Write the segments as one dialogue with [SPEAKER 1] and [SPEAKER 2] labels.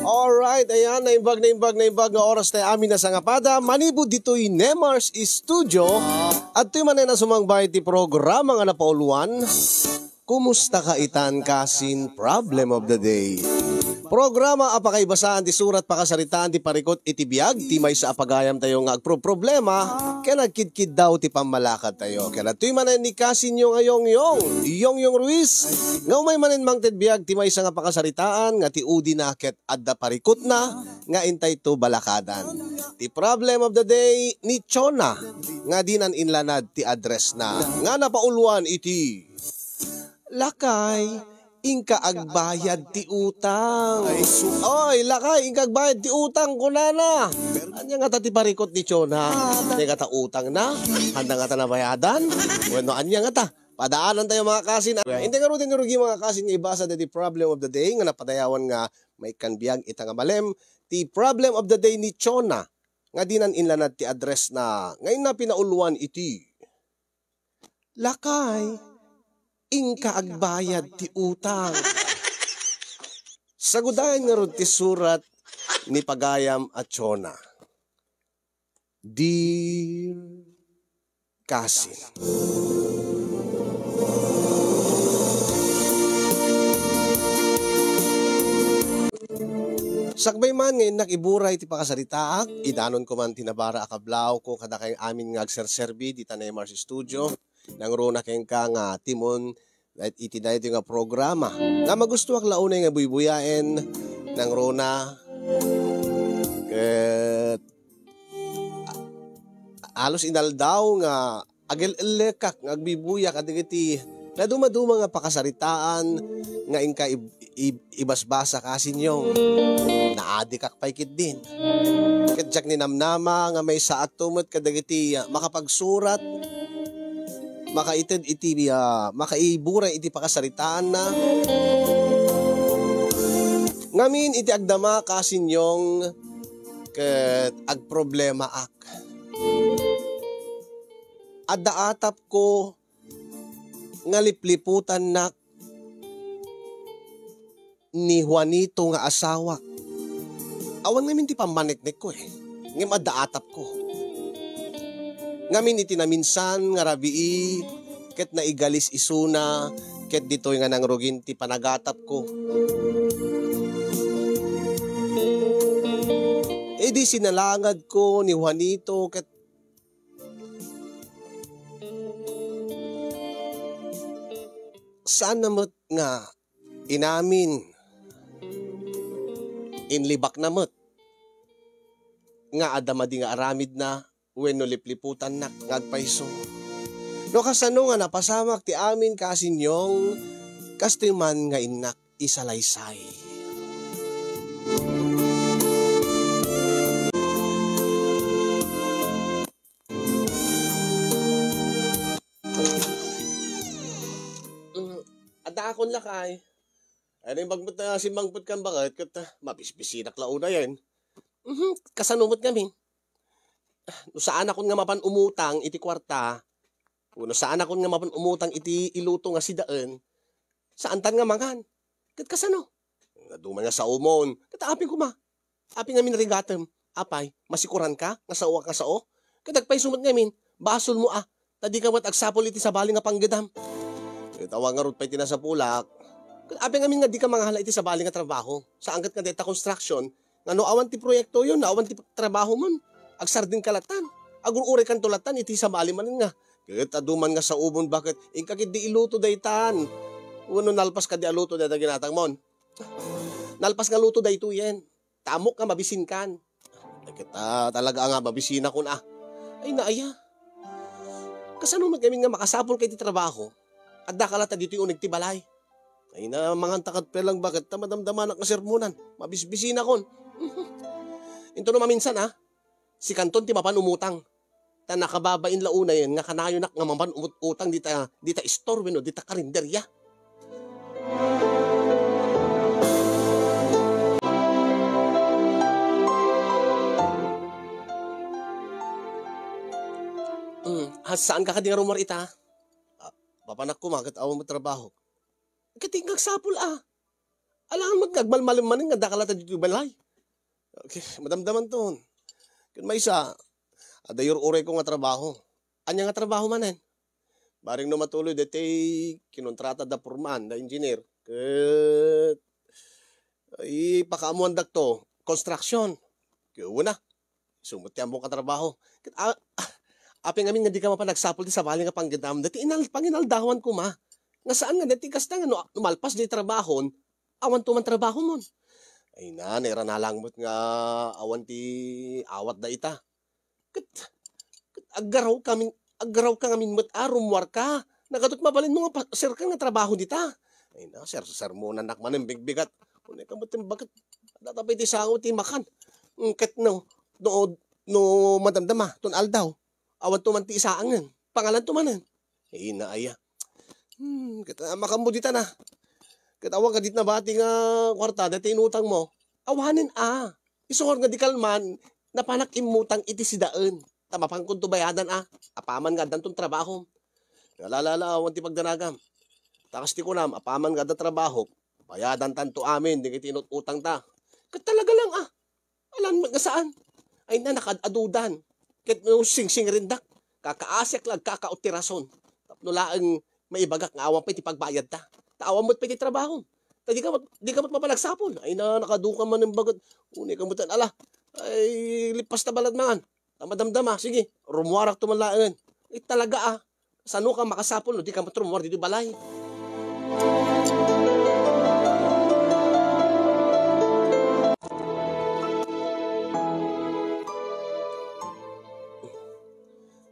[SPEAKER 1] Alright, ayan, naimbag nga oras na amin na sa ngapada. Manibod dito'y Nemars Studio. At ito'y manay na sumangbay ti programa nga napauluan. Kumusta ka itan kasin problem of the day? Programa apakaibasaan ti surat pakasaritaan ti parikot iti biag ti may sa apagayam tayo nga agproblema kaya nagkidkid daw ti pamalakad tayo. Kaya tuy manen ni kasin yung Yong Ruiz nga umay manen mang ted biag ti may sa nga pakasaritaan nga ti udi naket adda parikot na nga intay to balakadan. Ti problem of the day ni Chona nga dinan inlanad ti address na nga napauluan iti lakay ingka agbayad ti utang. Oy, lakay, ingka agbayad ti utang ko na. Anya nga ta ti parikot ni Chona. Anya nga ta utang na. Handa nga ta na bayadan. Bueno, anya nga ta. Padaanan tayo mga kasin. Hindi nga rin nurugi mga kasin nga ibasa na ti problem of the day. Nga napadayawan nga may kanbiyag ita nga malem. Ti problem of the day ni Chona. Nga dinan inlanad ti address na ngayon na pinauluan iti lakay ingka agbayad ti utang. Sagudayan nga ron ti surat ni Pagayam at Chona. Dear Kasin, sakbay man ngayon nakiburay ti pakasaritaak, idanon ko man tinabara akablaw ko kada kayong amin nga agserserbi di Nemars Studio. Nang rona kayong ka nga timon at itinay ito nga programa nga magustuhak launay nga buybuyain nang rona ket alos inaldaw nga agel-elekak nga agbibuyak at iti na dumaduma nga pakasaritaan nga ingka ibasbasa kasin yung naadikak paikit din ket jak ni namnama nga may saat tumot kadagiti makapagsurat makaited iti makaiburay iti pakasaritaan na ngamin iti agdama kasin yung ket agproblema ak adda atap ko nga lipliputan na ni Juanito nga asawa awan ngamin ti pamaniknik ko ngem adda atap ko ngamin iti naminsan nga rabii ket naigalis isuna ket ditoy nga nangrugin ti panagatap ko. Di sinalangad ko ni Juanito ket saan namot nga inamin inlibak namot nga adamadi nga aramid na wenno lipliputan na ngagpaiso. No kasano nga napasamak ti amin kasinyong kastiman nga inak isalaysay. Ada akong lakay. Ano yung magbut na simbangput kang bakit? Kat mabisbisinak launa yan. Kasanumot kami. No saan akong nga mapan umutang iti kwarta, no saan akong nga mapan umutang iti iluto nga sidaan, saan tan nga mangan? Kat kasano? Naduman nga sa umon, kat aping kuma. Aping nga minarigatem, apay, masikuran ka, nga sao ka sao? Kat agpay sumot ngamin, basol mo tadi ka mat agsapol iti sabali nga panggedam. Kat awang nga rut pa'y tinasapulak, kat aping ngamin nga di ka manghala iti sabali nga trabaho, saan kat nga deta construction, nga no awan ti proyekto yun, awan ti trabaho mon. Agsardin kalatan. Agurure kan tulatan iti sa maliman nga. Ket aduman nga sa ubon bakit ingkakid di iluto daytan. Uno nalpas ka di aluto da ginatang mon. Nalpas nga luto dayto yen. Tamok nga mabisin kan. Ket talaga nga mabisina kun Ay naaya. Kasano magamin nga makasapol kay ti trabaho. Adda kalata dito yung ti balay. Ay na mangan takat pelang bakit tamadamdaman nga sermonan. Mabisbisina kon. Into no maminsan si kanton ti mapan umutang. Ta nakababain launa yan nga kanayo nak nga mapan utang dita store no dita karinderya. Saan ka kading rumor ita? Papanak ko makit awang mo trabaho. Katingkag sapul Alangan magkagmalmalim man nga dakalata dito balay. Okay, madamdaman to. Kun may isa, adayor uray ko nga trabaho. Anya nga trabaho manen. Baring no matuloy dete kinontrata da porman, da engineer. Ket ipakaamuan dakto, construction. Una, sumut mo ka trabaho. Ket apeng amin nga di ka mapanagsapol di sa bali nga panggidam. Dati panginaldawan ko ma. Nga saan nga dati kasta nga numalpas di trabahon, awan tuman trabaho mon. Ay na, nera nalangmot nga awan ti awat da ita. Ket agaraw ka ngamin mat rumwar ka. Nagatot mabalin mo nga sir ka nga trabaho dita. Ay na, sir mo nanak man ang bigbigat. Unay ka matim bakit datapay ti sango ti makan. Ket no madamdama tun aldaw. Awan tuman ti isaangan. Pangalan tumanan. Ay na aya. Ket makamudita na. Ket awan ka dit na bati nga kwarta dati inutang mo. Awanin Isungor nga di kalman napanak imutang iti sidaan. Tama pang kunto bayadan apaman nga dantong trabaho. Nalalala awan ti pagdanagam. Takas ti kunam apaman nga da trabaho. Bayadan tanto amin di kiti utang ta. Ket talaga lang alam nga saan. Ay na nakadadudan. Ket no sing rindak. Kakaasyak lang kakautirason. Tapno laeng maibagak nga awan pa iti pagbayad ta. Taawan mo't pa iti trabaho. Di ka mo't mapalagsapon. Ay na nakaduka man ng bagat. Unay ka mo't ay lipas na balad man. Tamadamdama. Sige, rumuwarak tumalaan. Talaga sano ka makasapon. No? Di ka mo't rumuwar dito balay.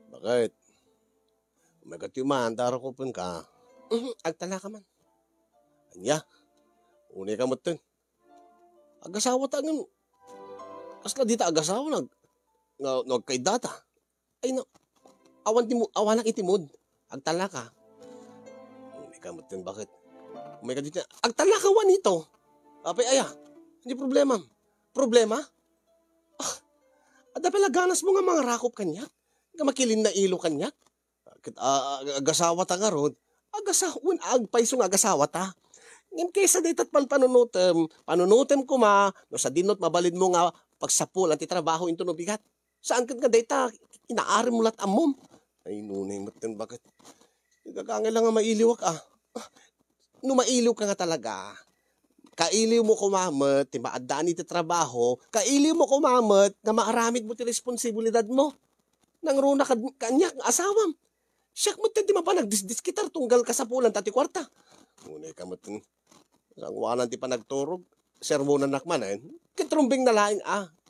[SPEAKER 1] Bakit? Magatiman, daro ko pun ka. Agtala ka man. Anya, unay ka mo't agasawa ta nga. Kasla dita agasawa kay data. Ay no, awan itimod. Agtala ka. Unay ka mo't bakit? Umay ka dito. Agtala ka wanito. Apay hindi problema. Problema? Ada pala ganas mo nga mga rakop kanya. Nga makilin na ilo kanya. Agasawa ta nga rod. Agasawan agpay nga agasawa ta. Ngem kaysa daytat panunutem ko no sa dinot mabalid mo nga pagsapul anti trabaho into no bigat. Saan ket nga dayta inaari mo lat ammom. Ay nunay maten bakit? Gagangay lang nga mailiwak No mailiw ka nga talaga. Kailiw mo kumamet, ti maadaan iti trabaho, kailiw mo kumamet nga maaramid mo ti responsibilidad mo. Nang runa kanya asawam. Siyak mo ti mapanagdisdiskitar tunggal ka sa pulan tati kwarta. Ngunay ka mo sangwanan ti panagturog. Sermonan nakmanen. Kitrumbing na laing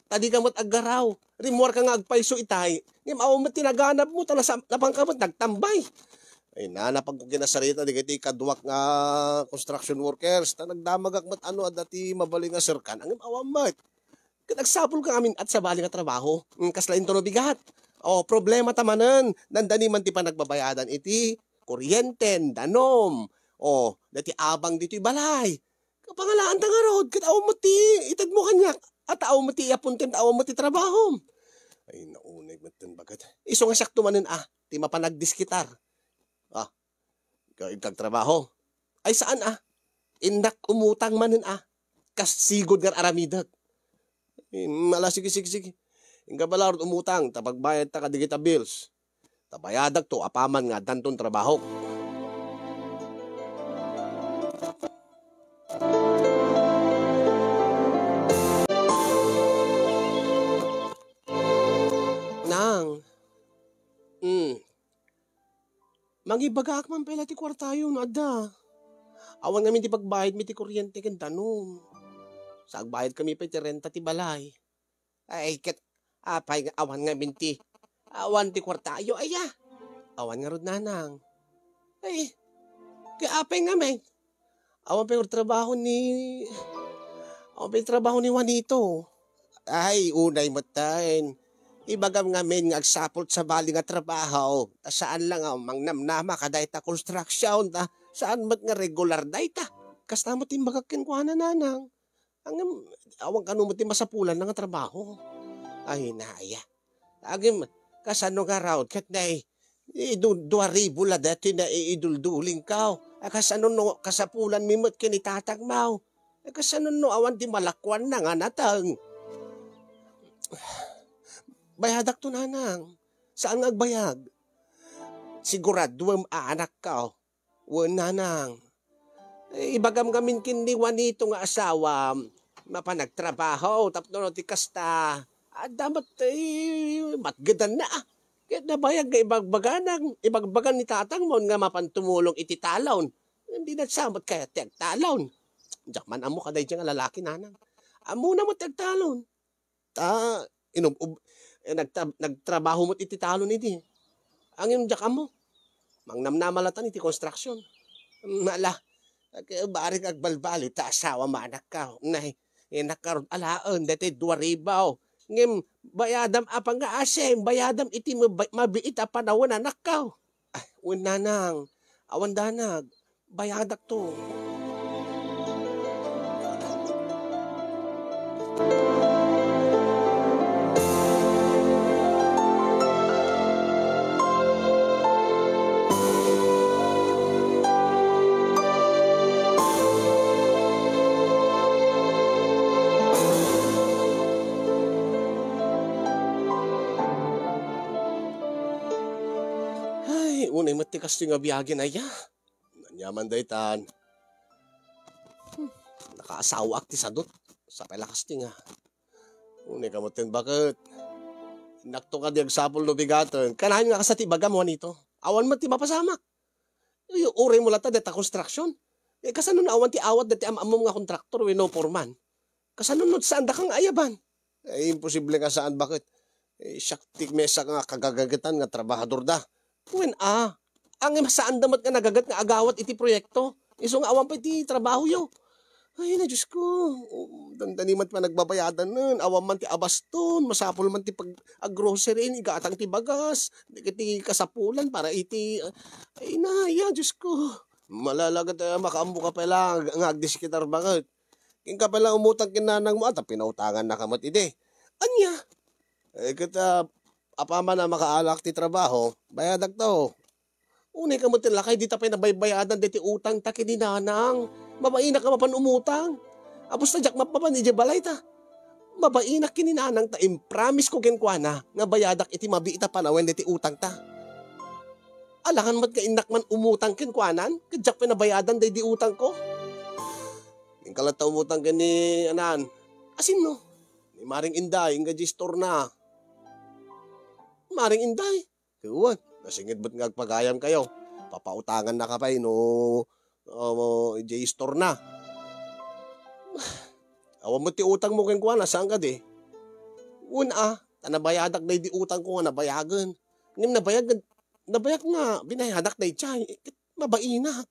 [SPEAKER 1] Tadi ka mo't aggaraw. Rimwar ka nga agpayso itay. Ngim aw mo tinaganap mo napang ka mo't nagtambay. Ay napag ko kinasarita di kiti kaduwak nga construction workers. Nagdamagak mo't dati mabaling nga sirkan. Ang awam mo't. Nagsapol ka amin at sa bali nga trabaho. Kaslain to no bigat. Problema tamanan. Nandani man ti pa nagbabayadan iti kuryenten, danom. Dati abang dito'y balay. Kapangalaan ta nga rod. Kat aw mo ti itad mo kanyak. At aw mo ti iapuntin, aw mo ti trabaho. Ay naunay mo tin bagat. Iso nga sakto manin ti mapanagdiskitar. Kag trabaho. Ay saan Indak umutang manin Kasigod nga aramidat. Sige. Ingga balarod umutang, tapagbayad ta kadigita bills. Tabayadag to, apaman nga danton trabaho. Nang, mangibagak man pala ti kwartayo na Awan namin ti pagbayad mi ti kuryente kan tanom. Sa agbayad kami pa ti renta ti balay. Ay, apay nga awan nga minti. Awan ti kwartayo, Awan nga rod nanang. Ay, kaya apay nga men. Awan pa yung trabaho ni Juanito. Ay, unay matayin. Ibagam nga men nga agsapot sa bali nga trabaho. Saan lang mangnamnama ka dayta construction saan mat nga regular dayta. Kasta mo timbagakin ko nanang. Awang kanumot ti masapulan nga trabaho. Ay naaya. Agim kasano nga raw ket na 2,000 la dati na idulduling ka. Kasano no kasapulan mimot kinitatag mau. Kasano no awan di malakwan na nga natang. Bayadak to nanang. Saan nga agbayag? Sigurado anak ka. Wan nanang. Ibagam gamin kiniwan nito nga asawa. Mapanagtrabaho. Tapno ti kasta. Dapat matgadan na. Kaya nabayag nga ibagbagan ni tatang mo nga mapantumulong iti talon. Hindi na samot kaya tiyag talon. Diyak man amo ka dahil nga lalaki nanang. Amo na mo tiyag talon. Nagtrabaho mo iti talon iti. Ang yung diyak amo. Mangnamnamalatan iti construction. Mala. Baring agbalbali ta asawa manak ka. Nay, nakaroon alaan dati duwaribaw. Ngem bayadam apang nga asem, bayadam iti mabiit a panawon anak ka. Un nanang, awan danag, bayadak to. Unay matikas nga biyage na iya. Nanyaman daytan. Nakaasawa akti sadot. Sa palakas ti nga. Unay kamutin bakit? Nakto ka diag sapol no bigaton. Kanahan nga kasati baga mo nito. Awan mo ti mapasamak. Uray mo lata deta construction. Kasano na awan ti awat dati amam nga kontraktor no foreman. Kasano no saan da kang ayaban? Imposible nga saan bakit? Syaktik mesa nga kagagagitan nga trabahador da. Ang saan damat nga nagagat nga agawat iti proyekto. Iso nga awan pa iti trabaho yo. Ay na Diyos ko. Dandaniman pa nagbabayadan nun. Awan man ti abaston. Masapol man ti pag-grocery. Igatang ti bagas. Iti kasapulan para iti... Ay na, Diyos ko. Malalagat makaambo ka pala. Ang agdisikitar bakit. King ka pala umutang kinanang mo at pinautangan na kamat iti. Anya? Kita... Apama na makaalak ti trabaho, bayadag to. Unay ka mo tilakay, di tapay nabaybayadan diti utang ta kininanang. Mabainak ka mapan umutang. Apos na jak mapapan ni balay ta. Mabainak kininanang ta, impromise ko kenkwana nga bayadak iti mabiita panawen diti utang ta. Alakan mat ka inak man umutang kenkwanan, kadyak pinabayadan di utang ko. Yung kalata umutang ka ni anan, asin no? Ni Maring Inday, nga gistor na. Maring Inday. Kuwan, nasingit ba't nga agpagayam kayo? Papautangan na ka pa no J-store na. Awan mo ti utang mo keng kuwan, saan ka di? Nabayadak na di utang ko nga nabayagan. Ngayon nabayag nga, binayadak na ichay. Mabainak.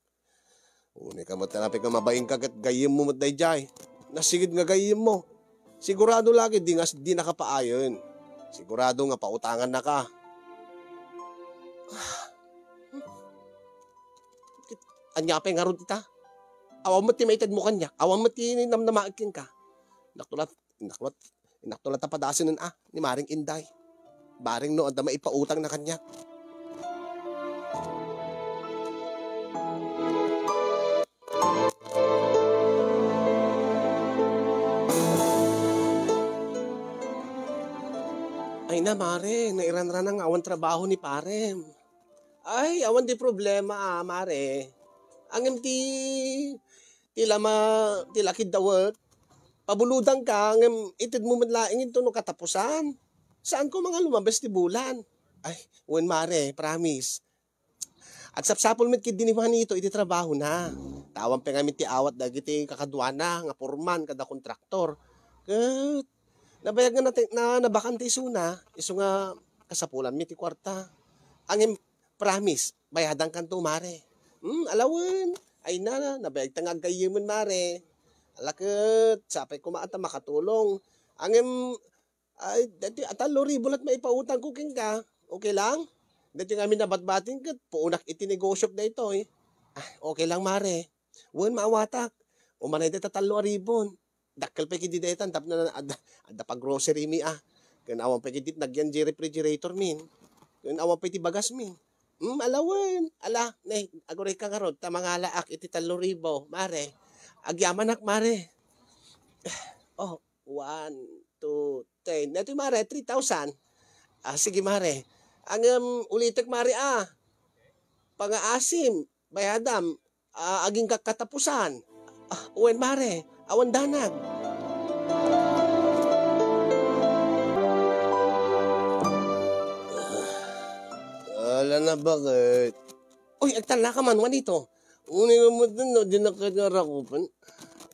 [SPEAKER 1] Unay ka matanapin ka mabaing kagat gayim mo mat na ichay. Nasigid nga gayim mo. Sigurado lagi di nakapaayon. Sigurado nga pautangan na ka. Anya pa nga ron ita. Awan mo ti maitad mo kanya. Awan mo ti namnamaakin ka. Inaktulat na padasin nun ni Maring Inday. Baring no, anda maipautang na kanya. Ay na, Mare, nairanran ang awan trabaho ni Parem. Ay, awan di problema, Mare. Ang tilakid dawat. Pabuludang ka, itid mo madlaing ito no katapusan. Saan ko mga lumabas ti bulan? Ay, Mare, promise. At sapsapol mit kid dinihan ito, iti trabaho na. Tawang pa nga ti awat dagiti kakadwana, nga porman, kada kontraktor. Kat, nabayag nga na nabakante suna, iso nga kasapulan mi ti kwarta. Ang promise, bayadan kanto, Mare. Alawan, ay nabayag tangag kayo mo, Mare. Alakot, sapay ko maata makatulong. Ang ay, dati atalo ribulat maipautang ko king ka. Okay lang? Dati nga minabatbating kat, puunak itinegosyo na ito eh. Okay lang, Mare. Maawatak. Umanay dati tatalo ribon. Dakkel pa kiti detan tap na ada pa grocery mi Ken awan pa kiti nagyan di refrigerator min. Ken awan pa iti bagas min. Alawan. Agoray ka karod ta mangalaak iti 3,000, Mare. Agyamanak, Mare. Oh, 1, 2, 10. Ito mare, 3,000. Sige mare. Ang ulitek mare pang-aasim, bayadam, aging kakatapusan. Uwen mare, awan danag. Ala na bakit? Uy, agtala ka man, wanito. Unin mo dun, no, di nakagarakupan.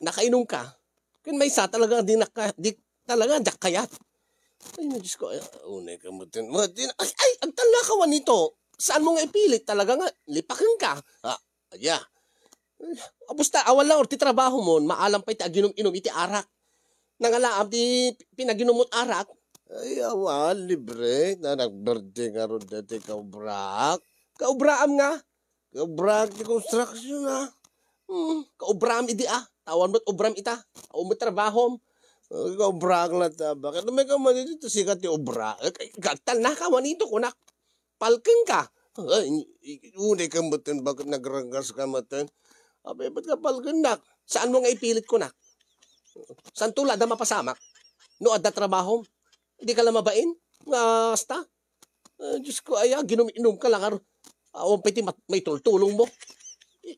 [SPEAKER 1] Nakainom ka. Kung may isa talaga, di talaga, dak kayat. Ay, Diyos ko, unay ka mo dun. Ay, agtala ka wanito. Saan mo nga ipilit? Talaga nga, lipakan ka. Aya. Abusta, awan lang, or ti trabaho mo, maalam pa iti aginom-inom iti arak. Nangalaam, ti pinaginom mo't arak. Ay, awan, libre. Na nag-birthday nga ron dati kaubrak. Kaubraam nga. Kaubraam ti construction Kaubraam idi Tawan mo't ubram ita. O mo't trabahom. Kaubrak lang ta. Bakit may ka man dito sikat ti ubrak? Gagtal na ka manito kunak. Palkeng ka. Unay ka matin. Bakit nagrangas ka matin? Abay, ba't ka palkeng nak? Saan mo nga ipilit ko nak? Saan tulad na mapasamak? No, adda trabaho? Hindi ka lang mabain? Hasta? Diyos ko, ginom-inom ka lang. Awan pa may tultulong mo.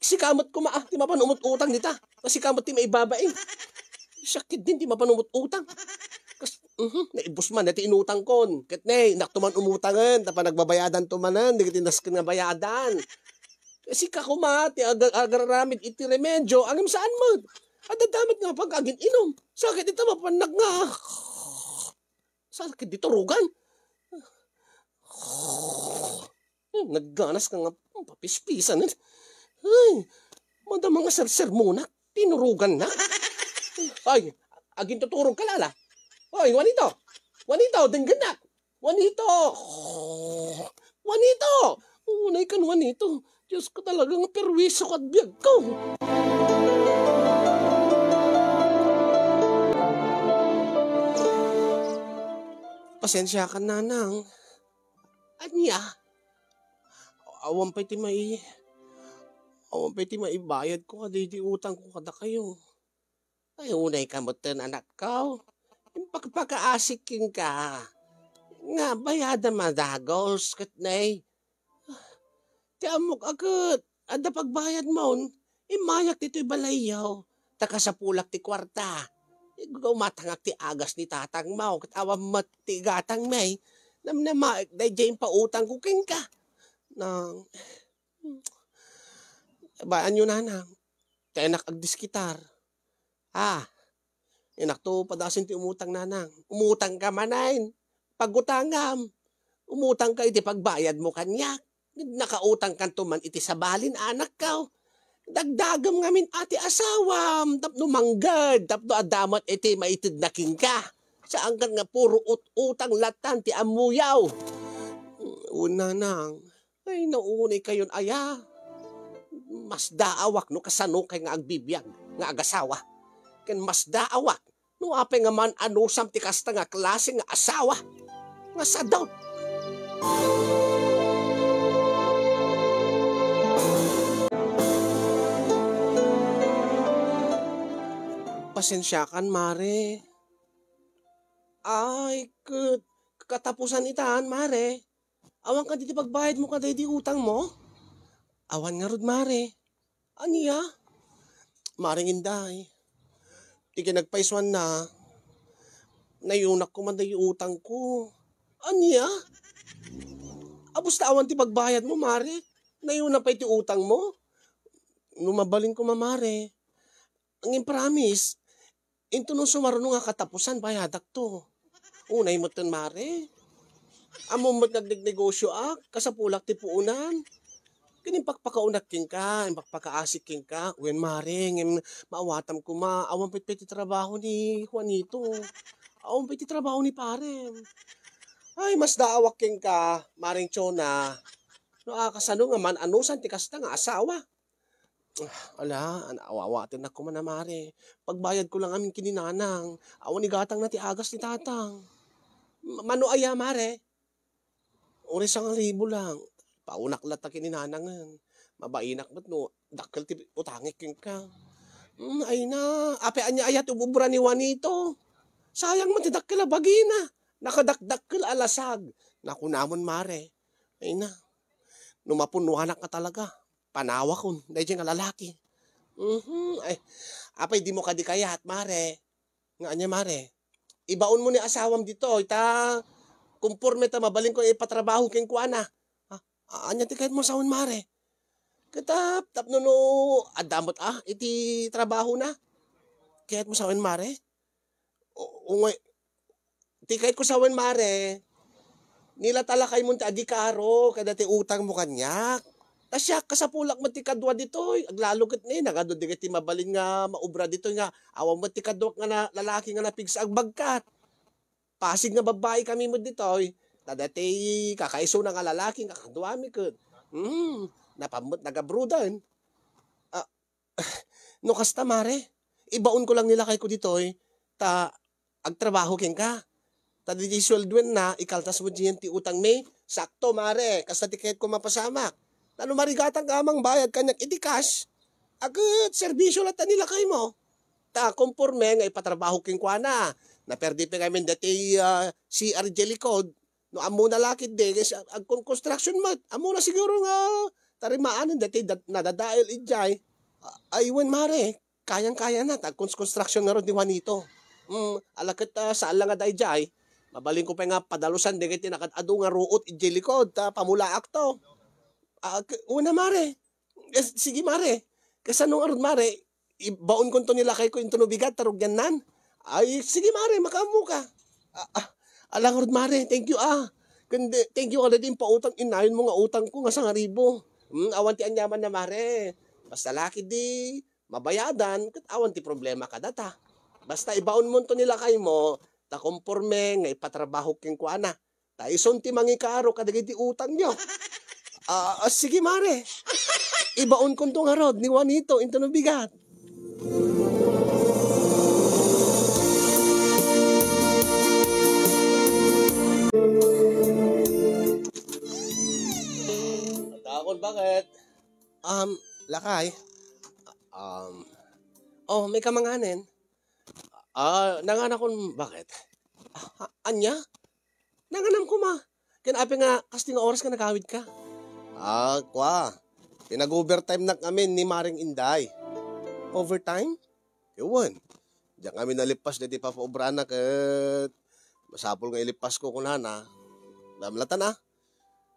[SPEAKER 1] Si kamot ko ti mapanumot utang dita. Kasi kamot ti may babain. Sakit din, ti mapanumot utang. Naibos man, ti inutang kon. Katnay, naktuman umutangan. Tapa nagbabayadan tumanan, di kitinaskin nga bayadan. Kasi kakuma, ti agararamid iti remedyo, agam saan mo? Adadamit nga pag agin inom. Sakit ito mapanag nga. Sakit dito rugan. Nagganas ka nga papispisan. Ay, madamang nga ser-ser muna. Tinurugan na. Ay, agin tuturog ka lala. Ay, Juanito. Juanito, dengganak. Juanito. Juanito. Unay kan Juanito. Diyos ko talagang perwiso at biyag ko. Pasensya ka, nanang. Anya? Awan pa iti maibayad ko kada iti utang ko kada kayo. Ay, unay ka mo ten anak ko. Yung pagpakaasikin ka. Nga, bayada madagos, katnay. Ti amok agad. Ada pagbayad mo, imayak dito'y balayaw. Taka sa pulak ti kwarta. Gumatangak ti agas ni tatang mo. Katawang mati gatang may. Namnamaik day dyan pa utang ko king ka. Nang, baan nyo nanang. Tenak agdiskitar. Inak to padasin ti umutang nanang. Umutang ka manayin. Pagutangam. Umutang ka iti pagbayad mo kanyak. Nakautang kan tuman iti sabalin anak ka. Dagdagam ngamin ati asawam. Tapno manggad. Tapno adamat iti maitid na king ka. Saan kan nga puro utang latan ti amuyaw. Una nang. Ay naunay kayon aya. Mas daawak no kasano kay nga agbibiyag. Nga agasawa. Ken mas daawak. No apay nga man anusam ti kasta nga klase nga asawa. Nga sadaw. Pasensya kan, mare. Ay, katapusan itahan, mare. Awan ka diti pagbayad mo kada di utang mo? Awan nga rod, mare. Aniya? Maring inday. Di nagpaiswan na. Nayunak ko man dahi utang ko. Aniya? Abusta awan ti pagbayad mo, mare. Nayunak pa iti utang mo. Numabalin ko, mamare. Ang promise. Into nung sumaruno nga katapusan, bayadak to. Unay mo ton, mare. Amo mo't nagnegnegosyo kasapulak ti puunan. Kining pakpakaunak king ka, pakpakaasik king ka. Uwen maring, maawatam ko awan piti trabaho ni Juanito. Awan piti trabaho ni pare. Ay, mas daawak king ka, maring Chona. No, kasano nga man, anusan ti kasta nga asawa. Awawatin ako man na mare. Pagbayad ko lang amin kininanang. Awan ni gatang na ti agas ni tatang. Mano aya, mare? Uri 1,000 lang. Paunak lata kininanangan. Mabainak ba't no? Dakkel ti utangik king ka. Ay na, ape anya ayat ububra ni Juanito. Sayang man tidak kila bagina. Nakadakdak kila alasag. Nakunamon mare. Ay na, numapunuhanak ka talaga. Panawa kon, dahil nga lalaki. Ay, apay di mo kadikayat, mare. Nga anya, mare. Ibaon mo ni asawam dito, ita, kumpurme ta, mabaling ko ipatrabaho king kuana. Anya ti kahit mo sawon, mare. Katap, tapno no, adamot iti trabaho na. Kahit mo sawon, mare. Ungay, ti kahit ko sawon, mare. Nila talakay mo ti adikaro, kada ti utang mo kanyak. Tasya, kasapulak mo ti kadwa dito. Aglalugit na nagado di ti mabalin nga maubra dito nga. Awang mo ti kadwa nga na, lalaki nga napigsa agbagkat. Pasig nga babae kami mo dito. Nadati kakaiso na nga lalaki nga kadwa mi ko. Napamot nagabrudan. No kasta mare, ibaon ko lang nila kay ko dito. Ta agtrabaho ken ka. Ta di sweldoen na ikaltas mo diyan ti utang may. Sakto mare, kasta ti kahit ko mapasamak. Lalo marigatang kamang bayad kanyak iti cash. Agad, serbisyo lang nila kay mo. Ta, kumpurme nga ipatrabaho king kuana. Naperdi pa kami dati CR Jellycode. No, amo na lakit de. Ag construction mat. Amo na siguro nga tarimaanan dati nadadail ijay. Aywan mare, kayang-kaya na. Tag construction nga ron di Juanito. Alakit saan lang nga da ijay. Mabaling ko pa nga padalusan de kiti nakadado nga ruot ijellycode. Ta, pamulaak to. Una mare. Sige mare. Kasanong arod mare. Ibaon ko to nila kay ko yung tunubigat. Tarugyan nan. Ay sige mare. Makamu ka. Alang arod mare. Thank you Kundi, thank you ka din pa utang. Inayon mo nga utang ko nga sa ngaribo. Awan ti anyaman na mare. Basta laki di mabayadan. Awan ti problema ka data. Basta ibaon mo to nila kay mo. Ta komporme nga ipatrabaho king kuana. Ta ison ti mangikaro kadagiti utang nyo. Sige mare. Ibaon ko itong harod ni Juanito into no bigat. Atakon bakit? Lakay. May kamanganin. Nanganak ko bakit? Anya? Nanganam ko ma. Kinapi nga kasting oras ka nagawid ka. Kwa. Pinag-overtime na kami ni Maring Inday. Overtime? Ewan. Diyan kami nalipas na di pa paobra na kat masapol nga ilipas ko kunana. Damlatan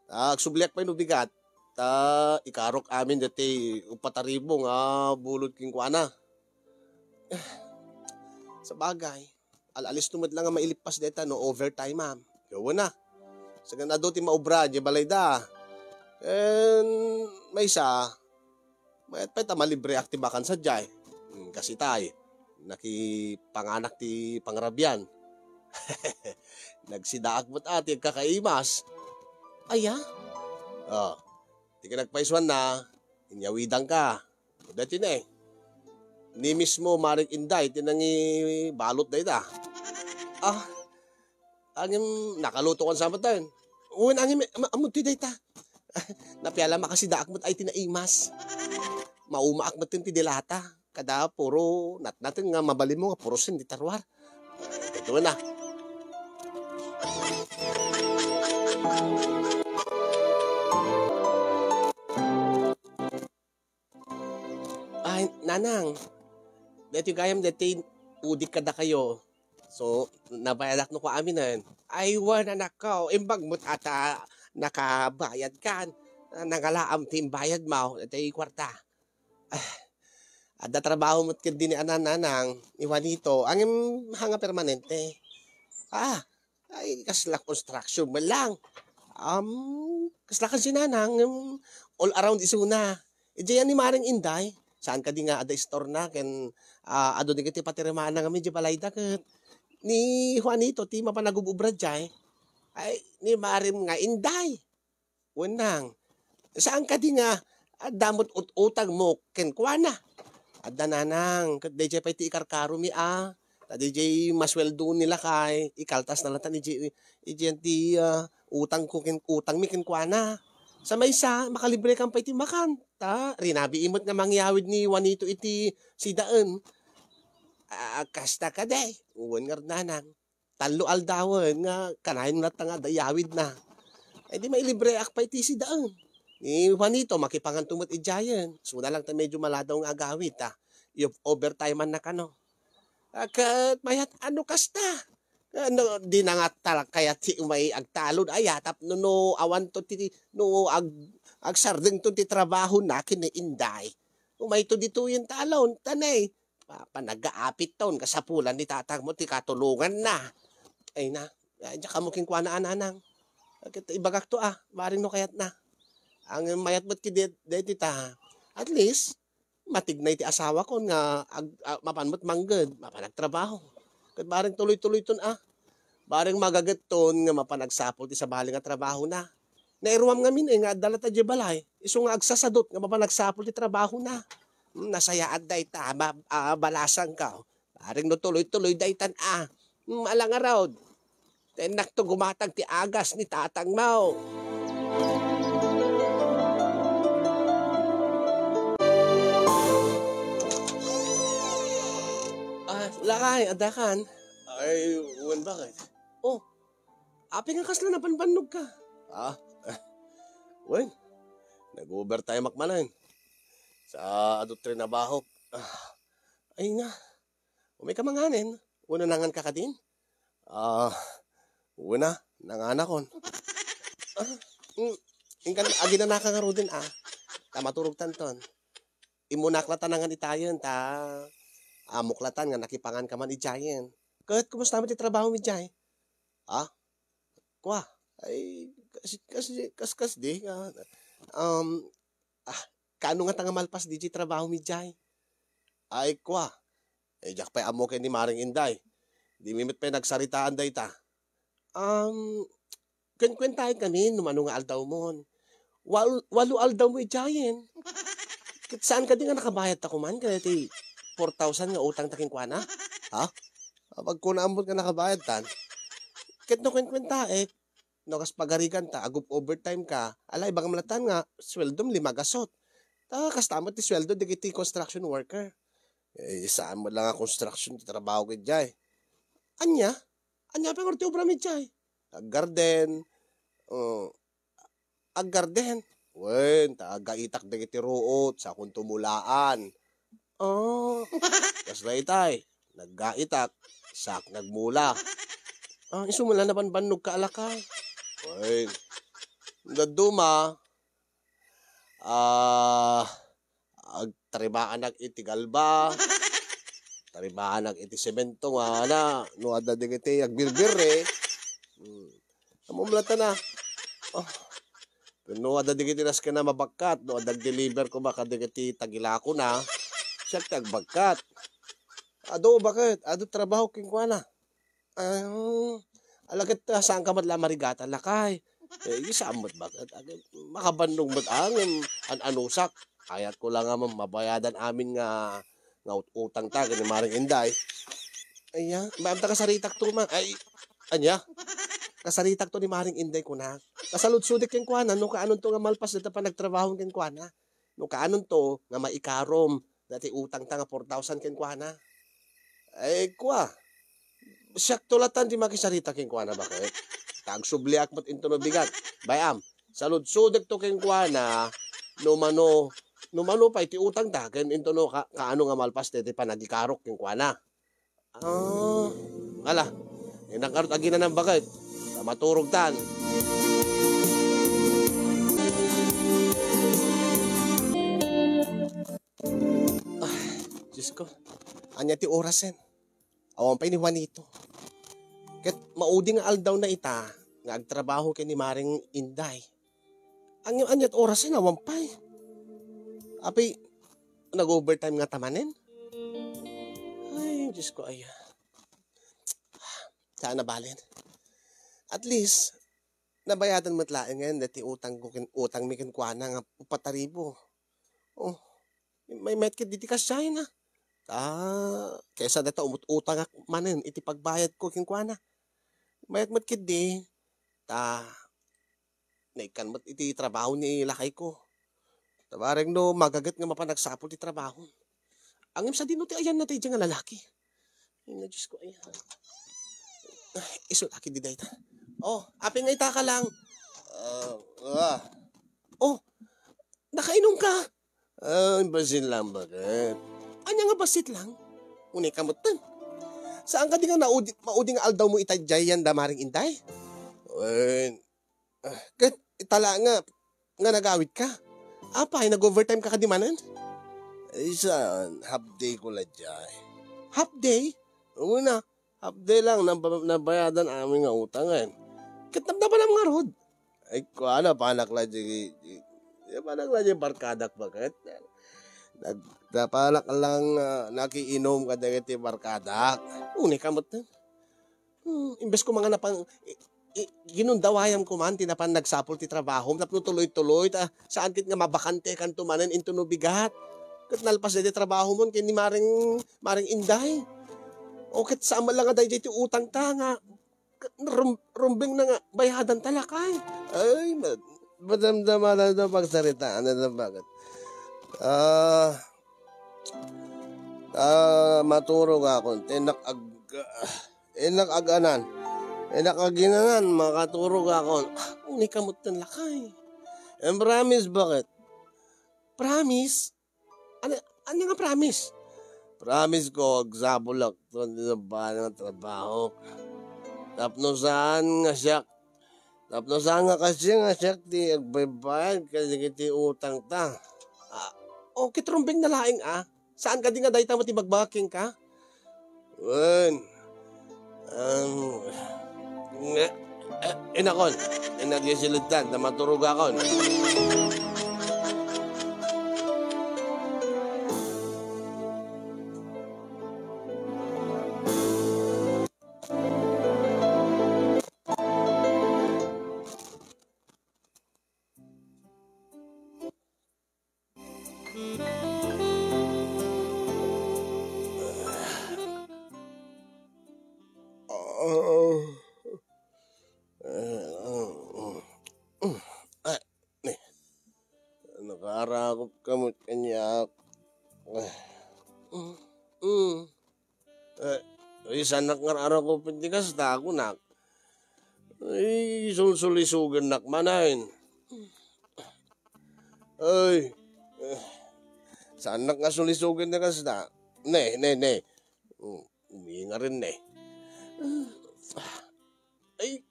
[SPEAKER 1] agsubliak pa yung bigat. Ta ikarok amin dati upataribo nga bulod king kuana. Sa bagay, alalis tumad lang nga mailipas deta no overtime ma'am. Ewan na. Sa ganado ti maobra, di balay da. And may isa, mayat pa malibre aktibakan sa jay. Kasi tay, nakipanganak ti pangrabyan. Nagsidaak mo't ati kakaimas. Aya? Di ka nagpaiswan na, inyawidang ka. Dati na ni mismo Maring Inday, tinangi balot na ita. Angin nakaluto kan sa matan. Uwan angin amunti na ita. Napiala makasi daak mo't ay tinaimas. Maumaak mo't yung tidilata. Kada puro natin nga mabalin mo nga puro hindi tarwar. Ito na. Ay, nanang. Dito gayam dito udik kada kayo. So, nabayadak no ko aminan. Ay, wana na ko. Imbag mo't ata nakabayad kan. Nangalaam tim bayad mo. Ito yung kwarta. Ada trabaho mo't kindi ni ananang. Ni Juanito. Ang hanga permanente. Ay, kasla construction mo lang. Kasla kan sinanang. All around isuna. Diyan ni Maring Inday. Saan ka di nga ada store na. Ken, ado di kiti patirimaan na kami di balayda. Ni Juanito, ti mapanagububra dyan. Ay, ni Maring nga Inday. Unang. Saan ka di nga damot utang mo ken kuana. Adda nanang. Kat DJ pa iti ikarkaro mi DJ masweldo nila kay ikaltas na lata ni DJ ti utang ko ken utang mi ken kuana. Sa maysa, makalibre kang pa iti makan. Ta, rinabi imot nga mangyawid ni Juanito iti si Daan. Kasta ka day. Uwan nga nanang. Talo aldawan nga kanahin na nga dayawid na. Ay di mailibre ak pa iti si Daan. Ni Juanito, makipangan tumot ijayan. So na lang ta medyo maladaw nga agawid ta. Yung overtime man na kano. Kat mayat ano kasta. Ano, di na nga talak kaya si umay agtalon ay atap no awan to ti no ag sardeng to ti trabaho na kinainday. Umay to dito yung talon tanay. Panag-aapit taon kasapulan ni tatang mo ti katulungan na. Ay na, diya ka mo kinkwa na ananang. Ibagak to maring no kayat na. Ang mayat ba't kideti ta. At least, matignay ti asawa ko nga mapanmot manggad, mapanagtrabaho. Kat bareng tuloy-tuloy ton bareng magagat ton nga mapanagsapol ti sa bali nga trabaho na. Nairuam nga min nga dala ta di balay. Iso nga agsasadot nga mapanagsapol ti trabaho na. Nasayaan day ta, balasang ka. Bareng no tuloy-tuloy day tan alang araw. Tenak to gumatag ti agas ni tatang mau. Lakay, adakan. Ay, uwan bakit? Oh, api nga kasla na panbanog ka. Uwan. Nag-overtime makmanan. Sa adot trinabaho. Ay nga. Umay ka manganin. Una nangan ka ka din? Una, nanganakon. Ingkan, agina nakangaro din Tamaturog tanton. Imunaklatan nangan itayan muklatan nga nakipangan ka man ijayen. Kahit kumusta naman yung trabaho mi jay? Kwa? Ay, kas di. Kaano nga tanga malpas di trabaho mi jay? Ay, kwa? Jak pa amo kay ni Maring Inday. Di mimit pa nagsaritaan day ta. Kwentahin kami, numano nga aldaw mo. Walo aldaw mo ijayen. Saan ka di nga nakabayad ta kuman? Kaya 4,000 nga utang taking kwana? Pag kunaambot ka nakabayad tan, ket no kwenta no kas pagarigan ta, agup overtime ka, alay bang malatan nga, sweldom 5 gasot. Kas tamot ti sweldo, digiti construction worker. Saan mo lang nga construction, trabaho ka dyan. Anya pa ngorti obra mi dyan. Aggarden, wen, gaitak digiti ruot, sa kung tumulaan. Kas itay, naggaitak, sak nagmula. Isumula na banbanog ka alakay. Wen, daduma, agtaribaan itigalba, taribaan iti semento nga na, no ada digiti agbirbir amumlata na. No ada digiti nas ka na mabagkat, no ada deliver ko baka digiti tagilako na, siya tagbagkat. Bakit? Trabaho king kwa na. Alagat saan ka matla marigata lakay. Isamot bakit? Makabandong ba't anusak. Ayat ko lang nga mabayadan amin nga utang ta ni Maring Inday. Aya, maamta kasaritak to man. Ay, anya? Kasaritak to ni Maring Inday ko na. Kasaludsudik king kwa na, no kaanon to nga malpas dito pa nagtrabaho king kwa na. No kaanon to nga maikarom. Dati utang ta nga 4,000 king kwa na. Ay, kwa. Siyak tulatan di makisarita king kwa na bakit? Tagsubliak mat into no bigat. Bayam, saludsudek to king kwa na, numano pa iti utang ta, ken into no kaano nga malpas deti pa nagikarok king kwa na. Ala, inakarot agi na ng bakit? Maturog tan. Diyos ko, anya ti orasen. Awan pa ni Juanito. Ket maudi nga aldaw na ita, nga agtrabaho kay ni Maring Inday. Anyat orasen awan pa Api, nag-overtime nga tamanin. Ay, Diyos ko, ay. Saan nabalin? At least, nabayadan mo't laing ngayon dati utang mi kinkwana nga 4,000. May metkit diti kasyahin na. Kaysa dito utang manin iti pagbayad ko kinkwana. Mayat metkit di, naikan mat iti trabaho ni lakay ko. Tabareng no, magagat nga mapanagsapol ti trabaho. Ang sa dino ti ayan na tayo nga lalaki. Ay na Diyos ko, ayan. Isulaki di dayta. Oh, apin nga ita ka lang. Oh, nakainom ka. Basin lang bakit? Anya nga basit lang? Unay kamutan. Saan ka di nga mauding aldaw mo itajay yan damaring inday? Kat itala nga nagawit ka. Apay, nag-overtime ka kadimanan? Ay saan, half day ko ladjay. Half day? Oo na, half day lang nabayadan amin nga utangan. Katnamda pa lang nga rod. Ay ko ano, panak ladjay. Panak ladjay barkadak bakit? Nagdapalak lang nakiinom ka dahil ti barkadak. Unay kamot na. Imbes ko mga napang... ginundawayam ko man, tinapan nagsapol ti trabaho, tapno tuloy-tuloy, saan kit nga mabakante kan tumanan into no bigat. Kat nalpas na ti trabaho mo, kini maring inday. O kat sama lang nga dahi ti utang ta nga, rumbing na nga, bayadan talakay. Ay, madamdaman na pagsaritaan na bakit. Maturog ako, tinakaganan. Nakaginanan, makaturog ako. Unay kamot ng lakay. And promise, bakit? Promise? Ano nga promise? Promise ko, agsabulak to sa bahan ng trabaho. Tapnosan nga siya. Tapnosan nga kasi nga siya, di agbaybayan, kasi kiti utang ta. Kitrumbing na laing Saan ka di nga dahi tamo ti bagbaking ka? Inakon, nagyasilutan na maturog akon. Nakarakop kamot kanya. Ay, sanak nga arakop hindi ka sa tako nak. Ay, sulsulisugan nak manayin. Ay, sanak nga sulisugan na ka sa Ne. Umihi nga rin Ay,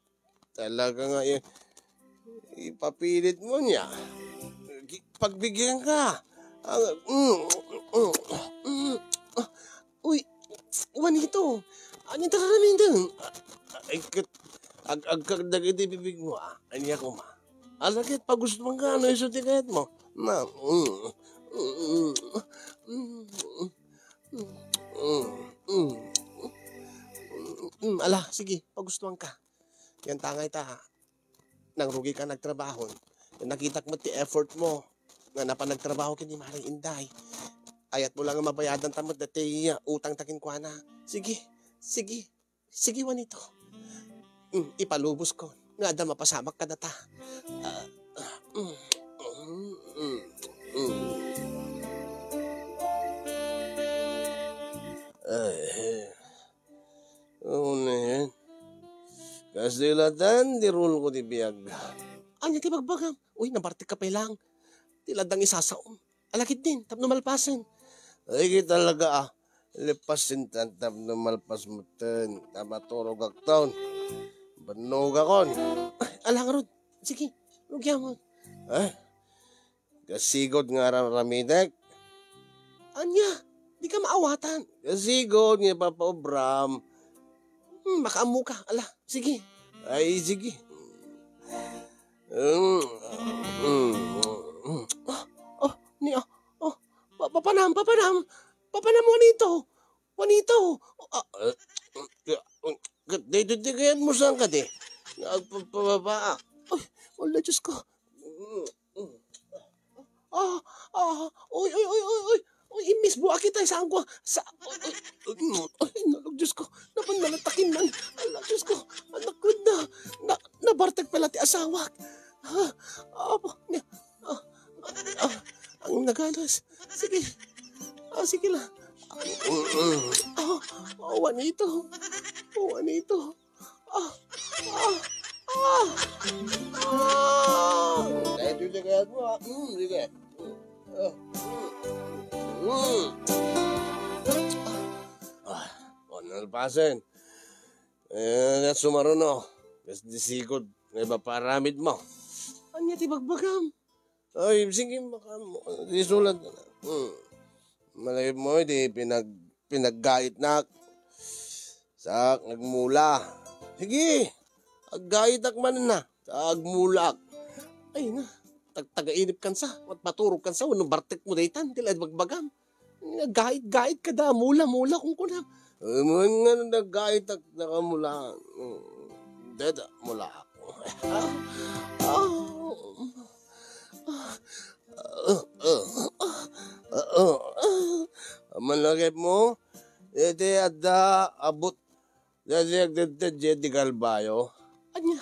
[SPEAKER 1] talaga nga ipapilit mo niya. Pagbigyan ka. Uy, Juanito, anong tararamin din? Ay, agkagdag iti bibig mo, Anya ko ma. Alakit, pag gusto mong ka, ano yung tikayat mo? Na, ala, sige, pag gusto mong ka. Yan tangay ta, nang rugi ka nagtrabaho. Nakita mo ti effort mo nga napanagtrabaho kini maring inday. Ayat mo lang ang mabayadan tamad dati utang takin kwa na. Sige, Juanito. Ipalubos ko. Nga da mapasamak ka na ta. Na yan. Kasilatan, dirul ko di biyag. Anya ti bagbagam. Uy, nabartik ka pa lang. Tiladang isasaon. Alakit din, tapno malpasan. Ay, talaga Lipasin tan tapno malpas mo ten. Tamaturog aktaon. Banog akon. Alang rod. Sige, lugyan mo. Kasigod nga ramidek. Anya, di ka maawatan. Kasigod nga papaobram. Makaamu ka. Ala, sige. Ay, sige. Papanam, Juanito. Dito-dikayan mo saan ka di? Nagpapababa. Ay, wala, Diyos ko. Uy, imis buha kita saan ko. Ay, nalag, Diyos ko. Napanalatakin man. Alam, Diyos ko. Anak ko na. Nabartag pala ti asawak. Opo. Ah, ah, ang naganas. Sige. Sige lang. Juanito. Juanito. Dahil yung lagayan mo, sige. Nalpasan. Sumaruno. Kasi disikod. May paparamid mo. Anya ti bagbagam. Ay, sige, disulat na. Malay mo, di pinaggait na. Sak, nagmula. Sige, aggait man na. Sa agmulak. Ay na, taga-inip kan sa. At paturog kan sa. Anong bartek mo daytan. Tila bagbagam. Gait ka da. Mula kung kunam. Nga nagait at nakamula. Dada, mula ako. Malagay mo, iti ada abot, dadi di galbayo. Anya,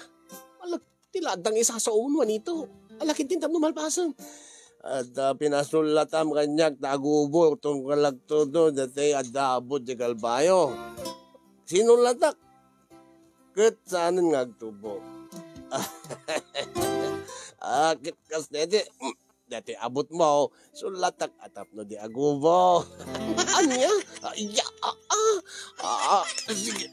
[SPEAKER 1] alag, tiladang isa sa unuan ito. Alakit din tam numalpasan. At pinasulatam kanyak tagubo itong kalagtodo dati ada abot di galbayo. Sinulatak, kat saanan ngagtubo. Kit kas dati abot mo, sulatak atap no di agubo. Anya? Sige.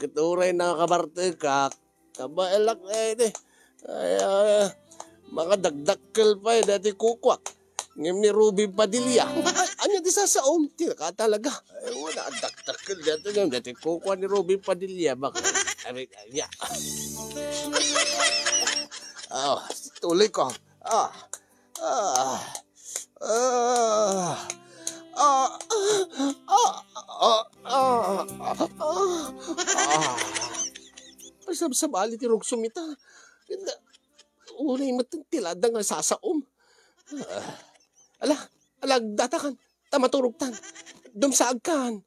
[SPEAKER 1] Kituray na kabartikak. Kabailak mga dagdakkel pa dati kukwak. Ngem ni Ruby Padilla. Anya di sasaom. Tila ka talaga. Wala dagdakkel dati kukwak ni Ruby Padilla. Bakit? Tuloy ko. Pasabsabali ti rog sumita. Unay matintila nga sasaom. Datakan. Tamaturugtan. Dumsaag kan.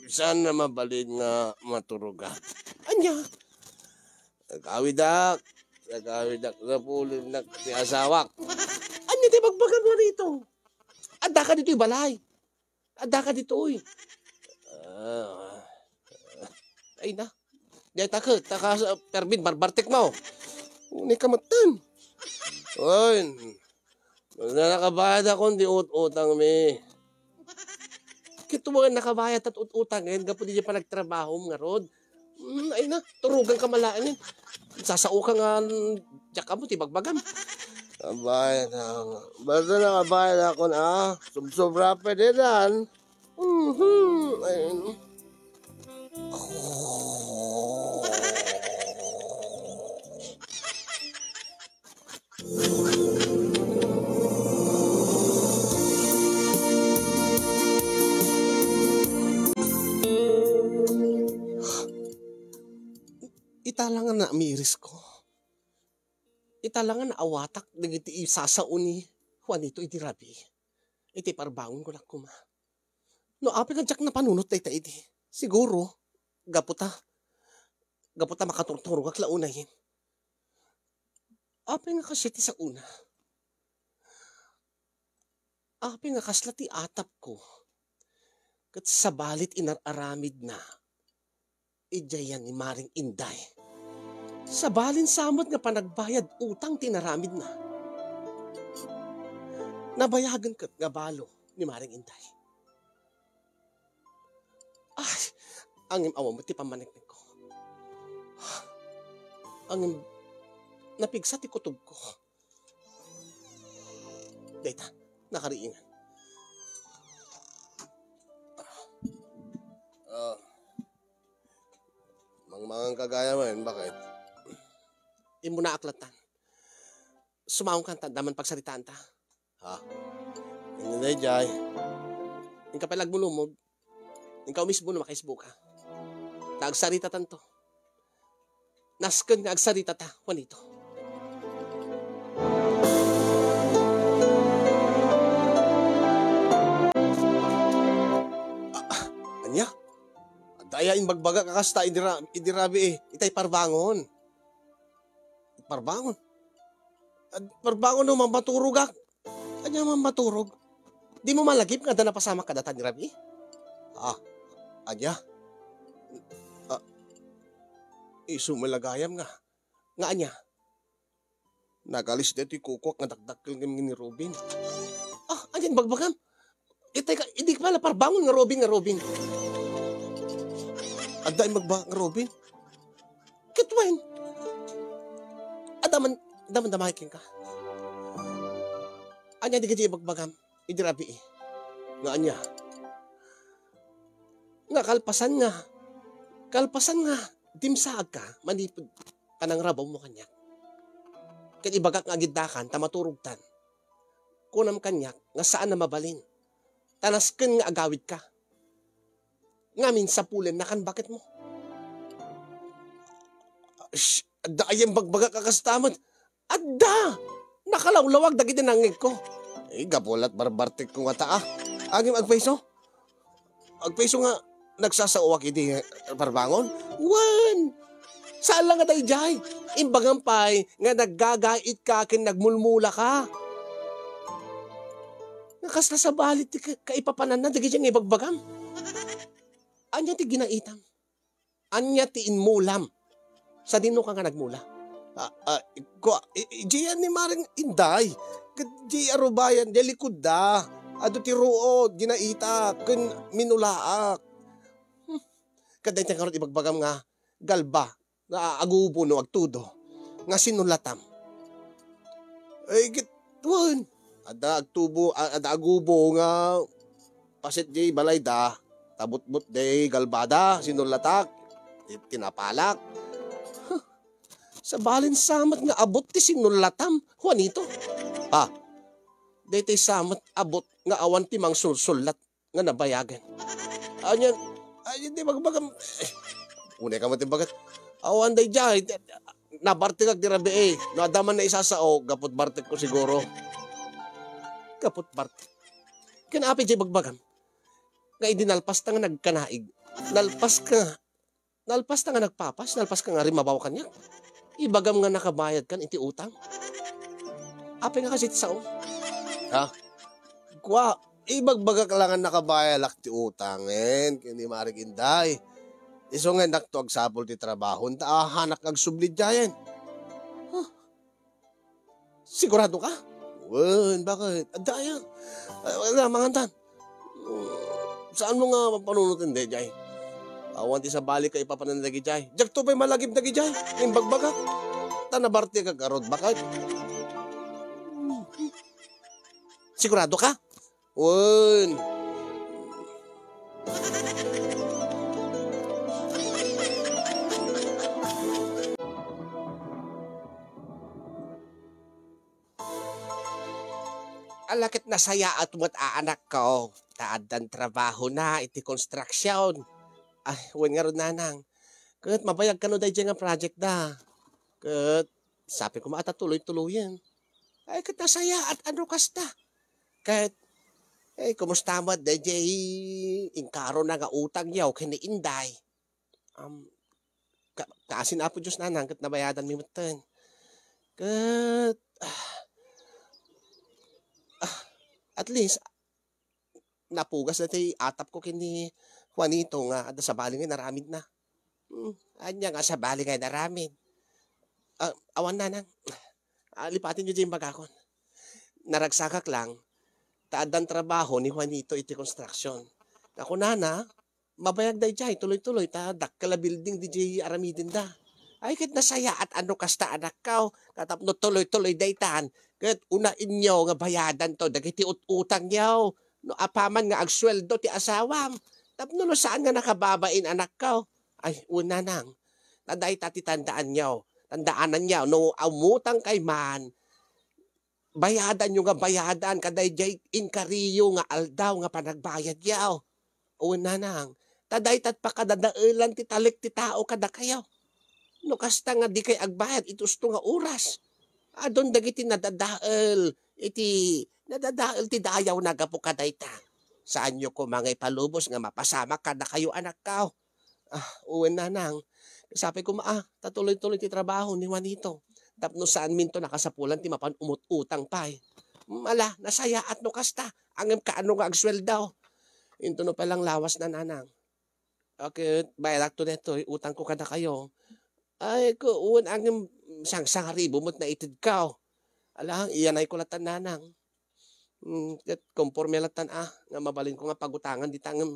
[SPEAKER 1] Saan na mabalid nga maturuga? Anya? Nagawidak na pulin na ti asawak. Anya ti bagbagan mo rito? Adda ka dito'y balay. Adda ka dito'y. Ay na. Diyan taka sa perbin, barbartek mo. Unay kamatan. Oy, nakabayad ako, di utang mi. Kito mo nga nakabayad at utang, ngayon ka po di pa nagtrabaho nga rod. Ay na, turugan ka malaan yun. Sasao ka nga, diyak ka mo, tibagbagam. Kabayad ako. Basta nakabayad ako na, subsobra pa din yan. Ayun. Italangan na amiris ko. Italangan na awatak nagiti isasao ni Juanito iti rabi. Iti parbangon ko lang kuma. No api ka na panunot na iti. Siguro, gaputa makaturturo kak launayin. Api nga kasi ti sa una. Api nga kasla ti atap ko. Kat sa balit inararamid na. Ijayan ni Maring Inday. Sa balin samot nga panagbayad utang tinaramid na. Nabayagan kat nga balo ni Maring Inday. Ay, angim awam ti pamaniknik ko. Angim napigsa ti kutob ko. Dayta, nakariingan. Mga kagaya mo yun, bakit? Imo na aklatan. Sumawang kanta, daman pagsaritaan ta. Ha? Hindi na jay. Yung kapalag mo lumog, yung kaumisbo na makaisbo ka. Naagsarita tanto. Nasken nga agsarita ta, Juanito. Ayain magbaga kakasta idirabi itay parbangon. Parbangon. At parbangon no maturog ak. Anya maturog. Di mo malagip nga da napasama ka datan ni Rabi? Anya? Isu malagayam nga. Nga anya? Nagalis dito kukwak nga dakdakil ng ni Robin. Anyan bagbagam? Hindi ka pala parbangon nga Robin. Ada magbaka nga Robin? Kitwain. Daman damahikin ka. Anya di ka di bagbagam? Idirabi Nga anya. Nga kalpasan nga. Dimsaag ka, manipod kanang rabaw mo kanyak. Kat ibagak nga gidakan, tamaturugtan. Kunam kanyak, nga saan na mabalin. Tanasken nga agawid ka. Ngamin sa pulen na kan bakit mo. Adda ayang bagbaga kakastamad. Adda! Nakalawlawag dagiti nangig ko. Gabulat barbartik ko nga taa. Agim agpaiso. Agpaiso nga nagsasauwak iti parbangon. Wan! Saan lang nga tayo jay? Imbagampay nga naggagait ka kin nagmulmula ka. Nakasta sa balit ti kaipapanan na dagi diyang ibagbagam. Anya ti ginaitam. Anya ti inmulam. Sa dino ka nga nagmula. Diyan ni Maring Inday. Di arubayan, di likod da. Ado ti ruod, ginaita, kun minulaak. Kaday tiyang karot ibagbagam nga galba, nga agubo no agtudo, nga sinulatam. Ay, gitwan. Ada agtubo, ada agubo nga pasit di balay da, tabut-but di galbada, sinulatak, tinapalak. Sa balin samat nga abot ti sinulatam, Juanito. Dito samat abot nga awan ti mang sulsulat nga nabayagan. Anyan di magbagam. Unay ka matimbagat. Awan day jay. Nabartik ag di Rabi Nadaman na isasao. Gapot bartik ko siguro. Gapot bartik. Kanapi jay magbagam. Nga idinalpas ta nga nagkanaig. Nalpas ta nga nagpapas. Nalpas ka nga rin mabaw kanya. Ibagam nga nakabayad kan iti utang. Ape nga kasi sao. Kwa, ibagbaga ka lang nakabayalak ti utangen, kini Maring Inday. Iso nga nakto agsapol ti trabaho, hanak agsublid jayan. Sigurado ka? Wen, bakit? Adaya. Wala, mangantan. Saan mo nga panunutin de, jay? Awan ti sa balik ka ipapanandagi, jay. Jak to pa'y malagim dagi, jay. Yung bagbaga. Tanabarte ka karod, bakit? Sigurado ka? Wen. Alakit na saya at anak ko. Taadan trabaho na, iti construction. Ay, wen nga ron nanang. Kat mabayag ka no dahi nga project da. Kat sabi ko maata tuloy-tuloyan. Ay, kat nasaya at ano kasta. Kat, kumusta mo dahi inkaro na nga utang yaw kini Inday. Kaasin apo Diyos nanang kat nabayadan mi matan. Kat, at least, napugas na tayo atap ko kini Juanito nga ada sa bali nga naramid na. Anya nga sa bali nga naramid. Awan na nang. Lipatin nyo dyan bagakon. Naragsakak lang, taadan trabaho ni Juanito iti construction. Ako nana, mabayag da dyan, tuloy-tuloy, dakkala building di dyan aramidin da. Ay, kat nasaya at ano kasta anak ka, katapno tuloy-tuloy daytan, kat una inyo nga bayadan to, dagiti utang yaw, no apaman nga agsweldo ti asawam, tapno no saan nga nakababain anak ka. Ay, una nang, taday tati tandaan yaw, tandaanan yaw, no amutang kay man, bayadan nyo nga bayadan, kaday jay inkariyo nga aldaw nga panagbayad yaw. Una nang, taday tat pa kadadailan ti talik ti tao kada kayo. No kasta nga di kay agbayad itusto nga oras. Adon dagiti nadadael ti dayaw nagapo kadayta. Saan nyo ko mga ipalubos nga mapasama kada kayo anak ka. Uwan nanang. Sabi ko, tatuloy-tuloy ti trabaho ni Juanito. Tapno saan minto nakasapulan ti mapan umut-utang pa eh. Mala, nasaya at no kasta. Ang kaano nga agswel daw. Into no palang lawas na nanang. Okay, bayarak to neto, utang ko kada kayo. Ay, ko, uwan ang sang ribo mo't na itid ka. Alang, iyan ay kulatan nanang. Conforme latan nga mabalin ko nga pagutangan di tangam.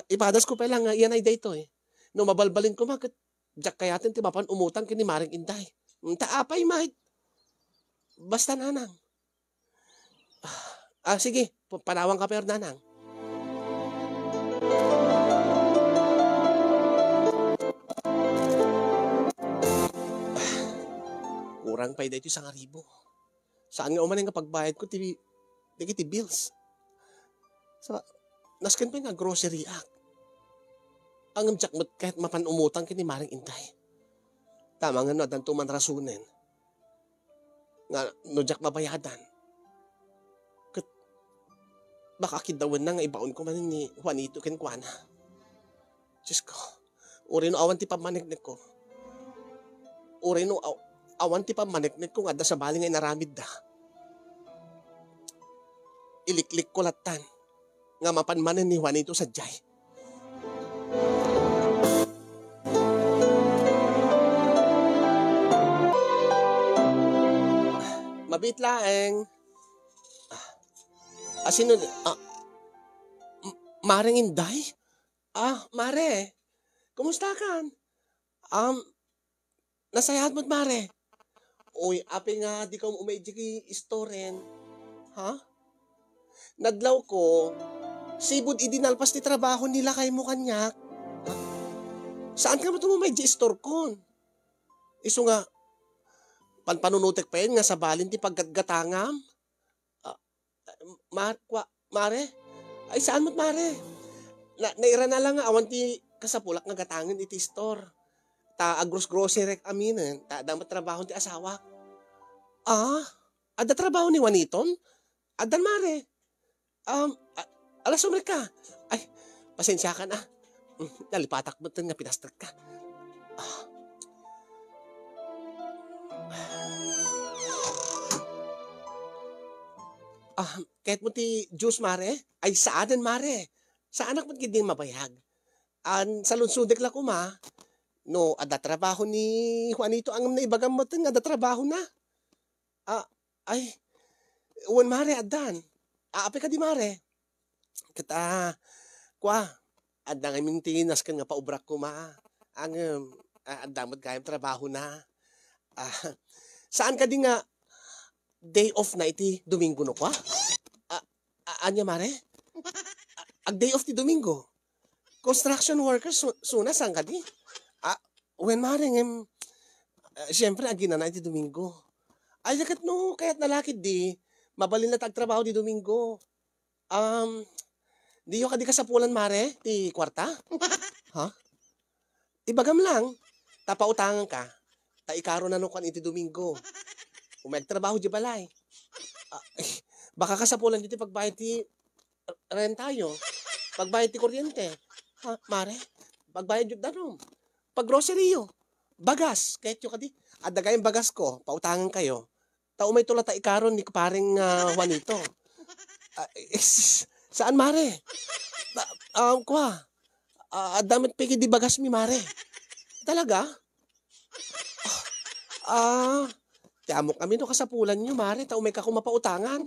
[SPEAKER 1] Ipadas ko pa lang nga, iyan ay dayto eh. No, mabalbalin ko magat, jak kayatin ti mapan umutang kini Maring Inday. Taapay mahit. Basta nanang. Sige, panawang ka pero nanang. Kurang pa dito sa ngaribo. Saan nga umanin nga pagbayad ko ti bills. Nasken pa nga grocery act. Ang jakmot kahit mapan umutang kini Maring Inday. Tama nga no, adan tuman rasunen. Nga no jak mabayadan. Baka kidawan na nga ibaon ko man ni Juanito ken Kuana. Diyos ko, uri no awan ti pamaneknek ko. Uri no awan ti pamaneknek ko nga da sa bali nga inaramid da. Iliklik ko latan nga mapanmanen ni Juanito sa jay. Mabit laeng. Sino? Maring Inday? Mare. Kumusta kan? Nasayahat mo't mare. Uy, api nga di ka umayjiki istoren. Ha? Nadlaw ko, sibod idinalpas ti trabaho nila kay mo kanyak. Saan ka mo tumamayji istor kon? Iso nga, panpanunutek pa yun nga sa balin ti paggatgatangam. Mare? Ay, saan mo't mare? Naira na lang nga, awan ti kasapulak nga gatangin iti store. Ta grocery aminen, ta damat trabaho ti asawa. Ada trabaho ni Juaniton? Adan mare. Alas ka. Ay, pasensya ka na. Nalipatak mo nga pinastag ka. Kahit mo ti juice mare? Ay, saanan mare? Sa anak mo't giding mabayag. Sa lunsudek la kuma, no, ada trabaho ni Juanito ang naibagam mo nga ada trabaho na. Ay, uwan mare, adan. Api ka di mare. Kita, adan nga mintinas kan nga paubrak ko ma. Ang, adamot kayang trabaho na. Saan ka di nga day off na iti Domingo no kwa? Anya mare? Ag day off ti Domingo. Construction workers, suna saan ka di? When mare, siyempre, agina na iti Domingo. Ay, yakat no, kaya't nalakid di, mabalin na tagtrabaho di Domingo. Di yung ka sa pulan mare, ti kwarta? Ha? Ibagam lang, tapautangan ka, taikaro na nukan iti Domingo. Umagtrabaho di balay. Baka kasapulan dito pagbayad ti rentayo. Pagbayad ti kuryente. Ha, mare? Pagbayad yung danom. Pag groceryo. Bagas. Kahit yung kadi. Adagay yung bagas ko. Pautangan kayo. Tao may tulata ikaron ni paring Juanito. Saan mare? Damit pigi di bagas mi mare. Talaga? Tiamok kami no kasapulan nyo, mare. Tao may kakumapautangan.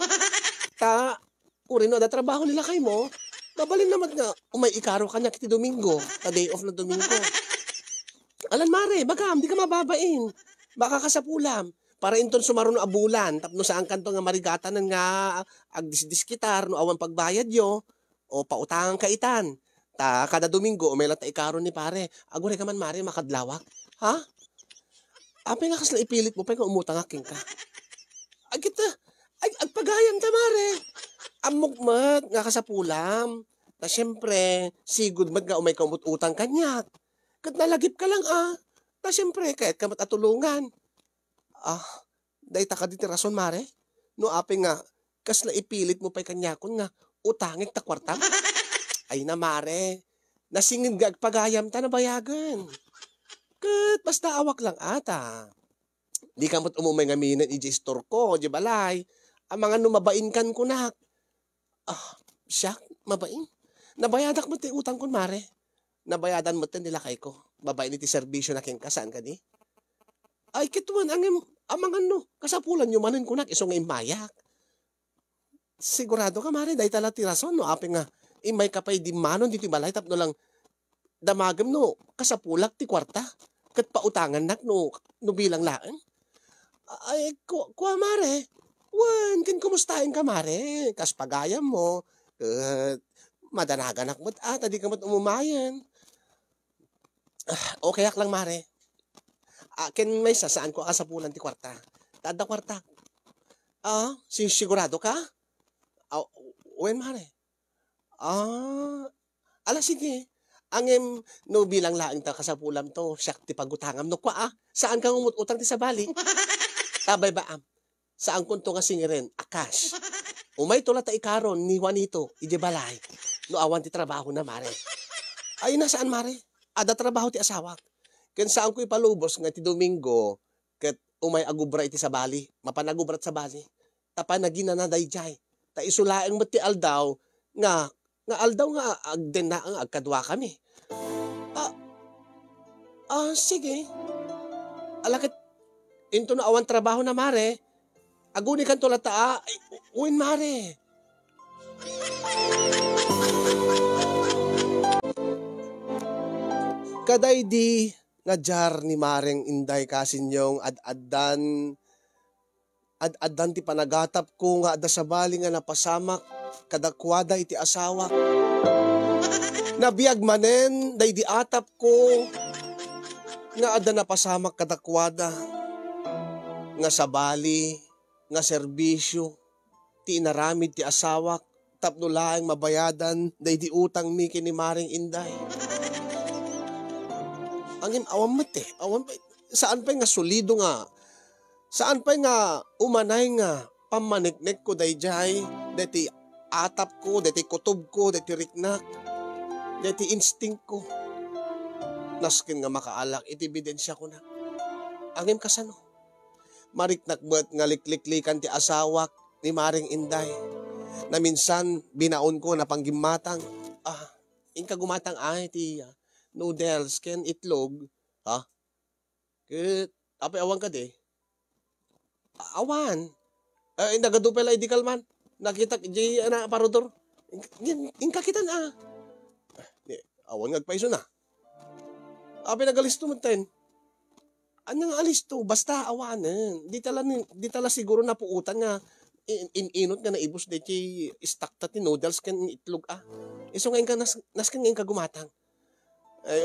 [SPEAKER 1] Uri no, da trabaho nila kay mo. Babalin naman nga, umay ikaro ka niya kiti Domingo. Ta day off na Domingo. Alan, mare, bagam, di ka mababain. Baka kasapulam. Para inton sumaron no abulan. Tapno saan kanto nga marigatan nga agdisdiskitar no awan pagbayad yo. O pautangan ka itan. Kada Domingo, umay lata ikaro ni pare. Agure ka man, mare, makadlawak. Ha? Apay nga kasla ipilit mo pa yung umutang aking ka. Agpagayan ta mare. Amugmat nga kasapulam. Ta siyempre, sigud mat nga umay kamut-utang kanyak. Kat nalagip ka lang Ta siyempre, kahit kamat atulungan. Dahi ta ka diti rason mare. No apay nga, kasla ipilit mo pa yung kanyakon nga, utangin ta kwarta. Ay na mare. Nasingin gag pagayam ta na bayagan. Kat basta awak lang ata. Di kamot umumay nga minan i-store ko, di balay. Ang mga numabain kan kunak. Siya, mabain. Nabayadak mo ti utang kun mare. Nabayadan mo ti nilakay ko. Babain iti serbisyo na king kasaan ka di. Ay kituan ang mga kasapulan yung manin kunak iso nga imayak. Sigurado ka mare, dahi tala ti rason no, apeng nga, imay kapay di manon dito balay, tapno lang, damagam no, kasapulak ti kwarta, kat pautangan nak no bilang laan. Ay, kuwa mare, wan, kumustahin ka mare, kas pagayam mo, madanagan mo at di ka mat umumayan. Okay ak lang mare, ken may sasaan ko kasapulan ti kwarta, tada kwarta. Sigurado ka? Wen mare. Ala sige. Angem no bilang laing ta kasapulam to, siyak ti pagutangam no kwa saan kang umututang ti sa bali? Tabay ba saan kunto nga singiren? Akas. Umay tula ta ikaron ni Juanito, ije balay. No awan ti trabaho na mare. Ay nasaan mare? Ada trabaho ti asawak. Ken saan ko ipalubos nga ti Domingo ket umay agubra iti sa bali, mapanagubrat sa bali. Tapa nagina na dayjay. Ta isulaeng mo ti aldaw nga aldaw nga agden na ang agkadwa kami. Sige. Alakit into na awan trabaho na mare. Aguni kan tula ta uwin mare. Kaday di nga jar ni Mareng Inday kasinyong ad-addan ti panagatap ko nga ada sa bali nga napasamak kadakwada iti asawa. Nabiyag manen day di atap ko nga ada napasamak kadakwada nga sa bali nga serbisyo ti inaramid ti asawak tapno laeng mabayadan day di utang mi kini Mareng Inday. Angin awan met awan pa saan pa nga solido nga. Saan pa nga umanay nga pamaniknek ko dayjay, deti atap ko, deti kutob ko, deti riknak, deti instinct ko. Naskin nga makaalak, iti ebidensya ko na. Angin kasano? Mariknak ba't nga likliklikan ti asawak ni Mareng Inday, na minsan binaon ko na panggimatang, inka gumatang ti noodles, ken itlog, Kit, apay awan ka di. Awan. Nagadupel ay di kalman. Nakita di na parodor. Inka kita na. Awan ngagpaiso na. Api nagalisto mo ten. Anyang alisto basta awanen. Di tala siguro na puutan nga inot nga naibos de ti istakta ti noodles ken itlog Iso ngayon ka naskan ngayon ka gumatang.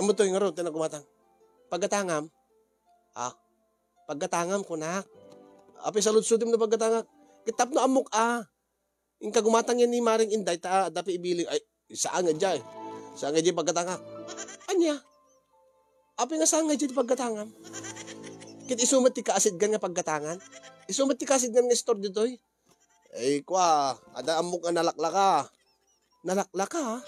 [SPEAKER 1] Amo to yung ro na gumatang. Pagkatangam. Pagkatangam ko na. Api salud-sudim na pagkatangak. Kitap na amok Yung kagumatang yan ni Mareng Inday, dapat ibiling, saan nga dyan? Saan nga dyan pagkatangak? Anya? Api nga saan nga dyan pagkatangam? Kit isumat ti kaasid gan nga pagkatangan? Isumat ti kaasid gan nga store dito ada amok nga nalaklaka. Nalaklaka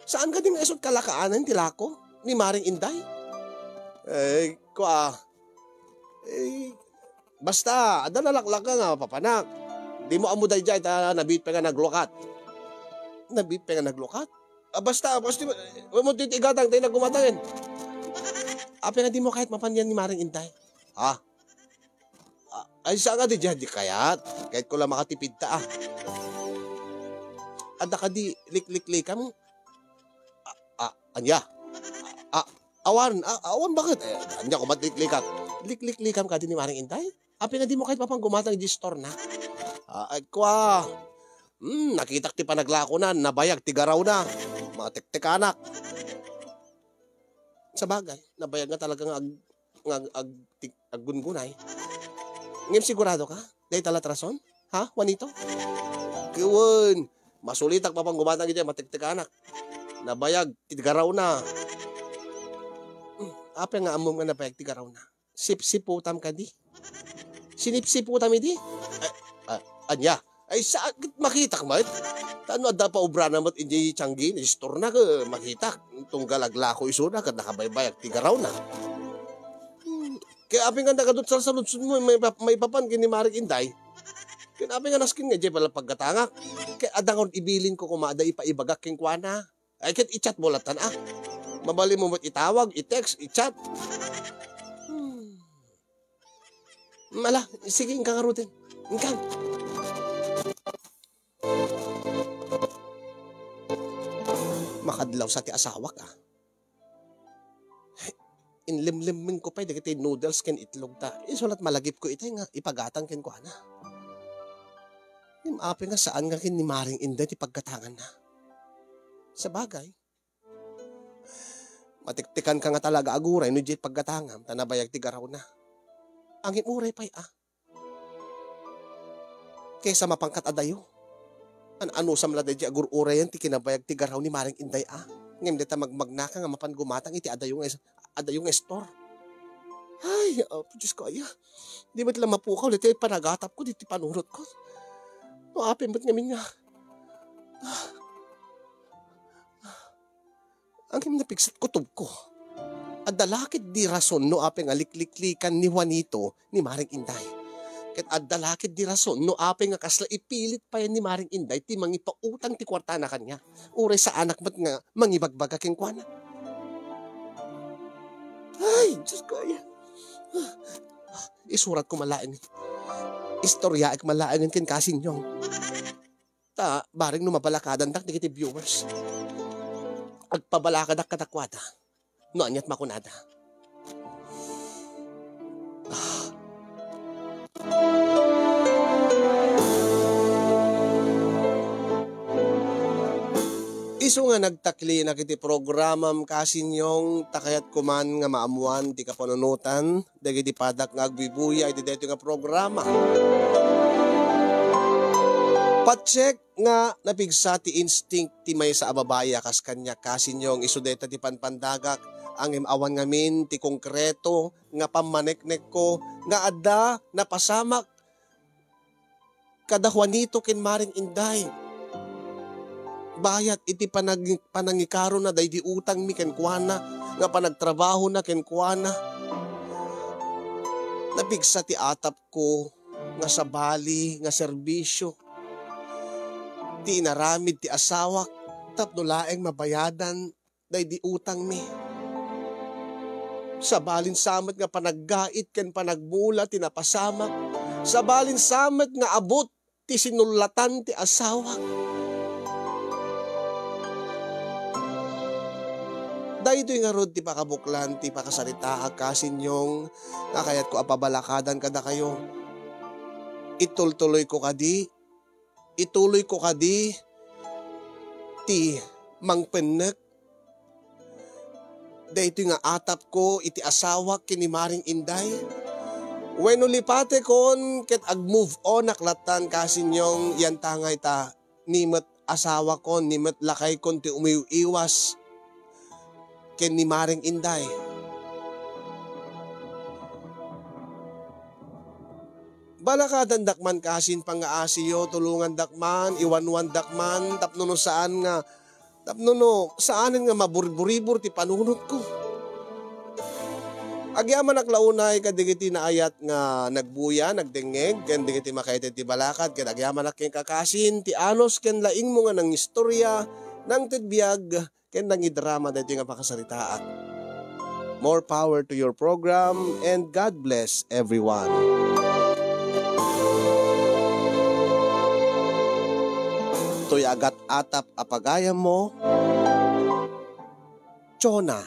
[SPEAKER 1] Saan ka din nga isot kalakaanan tilako? Ni Mareng Inday? Basta, ada nalaklak ka nga, papanak. Di mo amuday dyan, nabit pa nga naglukat. Nabit pa nga naglukat? Basta, mo titigatang, tayo nagkumatangin. Api nga di mo kahit mapanyan ni Mareng Inday. Ay, saan nga di dyan, di kayat. Kahit ko lang makatipid ta Ada ka di, lik-lik-lik mo. Anya? Awan bakit? Anya ko matlik-likat. Lik-lik-likam ka din ni Mareng Inday? Api nga di mo kahit papang gumatang di store na. Nakitak ti panaglako na, nabayag ti garaw na. Mga tektek-anak. Sa bagay, nabayag nga talagang aggungunay. Ngayon sigurado ka? Dahil talatrason? Juanito? Kiwan, masulitak papang gumatang iti mga tektek-anak. Nabayag, ti garaw na. Api nga amom nga nabayag ti garaw na. Sip-siputam ka di? Sinip-siputam di? Anya? Ay sakit makita ka mat. Tano ada pa obra na mat inji tiyanggi ni store na ka makita. Tunggal aglako iso na kad nakabaybayag ti garaw na. Kaya aping nga nakadot sa lutsod mo may papan kini Maring Inday. Kaya aping nga naskin nga pala pagkatangak. Kaya adangon ibilin ko kumada ipaibagak king kuana. Ay kat i-chat mo latan Mabali mo mat itawag, i-text, i-chat. Mala, sige ingkang arutin. Ingkang. Makadlaw sa ti asawak Inlimlimin ko pa dagiti noodles ken itlog ta. Isulat malagip ko itay nga ipagatang ken ko ana. Api nga saan nga kin ni Maring Inday ti pagkatangan na. Sa bagay. Matiktikan ka nga talaga aguray no jet pagkatangam tanabayag ti garaw na. Ang imuray pa'y Kaysa mapangkat adayo. Ano sa mladay di agur-uray yan ti kinabayag ti garaw ni Maring Inday Ngayon dita magmagnaka nga mapan gumatang iti adayo nga store. Ay, Diyos ko Di ba tila mapukaw iti panagatap ko diti panurot ko. No, apin ba't ngamin nga. Ang napigsat kutob ko. Adalakid di rason no apeng alikliklikan ni Juanito ni Maring Inday. Ket adalakid di rason no apeng nga kasla ipilit pa yan ni Maring Inday ti mangipautang ti kwarta na kanya. Uray sa anak mat nga mangibagbaga ken kuana. Ay, Diyos ko Isurat ko malain. Istorya ek malain ken kasinyong. Baring no mabalakadan dak ti viewers. Agpabalakadak katakwada. No anyat makunada. Isu nga nagtakli na kiti programam kasinyong takayat kuman nga maamuan ti kapanunutan dagiti padak nga agbibuya iti daytoy nga programa. Pacheck nga napigsa ti instinct ti may sa ababaya kas kanya kasinyong isu dayta ti panpandagak ang imawan ngamin ti konkreto nga pamaneknek ko nga adda napasamak kada Juanito ken Maring Inday. Bayat iti panangikaro na day di utang mi ken kuana nga panagtrabaho na ken kuana. Napigsa ti atap ko nga sabali nga serbisyo. Ti inaramid ti asawak tapno laeng mabayadan day di utang mi. Sabalin samet nga panaggait ken panagbula ti napasamak. Sabalin samet nga abot ti sinulatan ti asawak. Dahito nga rod ti pakabuklan, ti pakasarita kasinyong nakayat ko apabalakadan kada kayo. Ituloy ko kadi ti mangpenek. Dahito nga atap ko iti asawa kini Maring Inday. When ulipate kon ket ag-move on naklatan kasinyong yan tangay ta nimet asawa kon, nimet lakay kon ti umiiwas ken ni Maring Inday. Balakadan dakman kasin pangaasiyo, tulungan dakman, iwanwan dakman, tapno saan nga saanin nga maburibur ti panunot ko. Agyaman aklaunay kadigiti na ayat nga nagbuya, nagdengeg, ken digiti makaited ti balakad, ken agyaman ken kakasin, ti anos ken laing mo nga ng istorya, ng tidbiyag, ken nang idrama dito nga pakasaritaat. More power to your program and God bless everyone. To'y agat atap apagayam mo, Chona.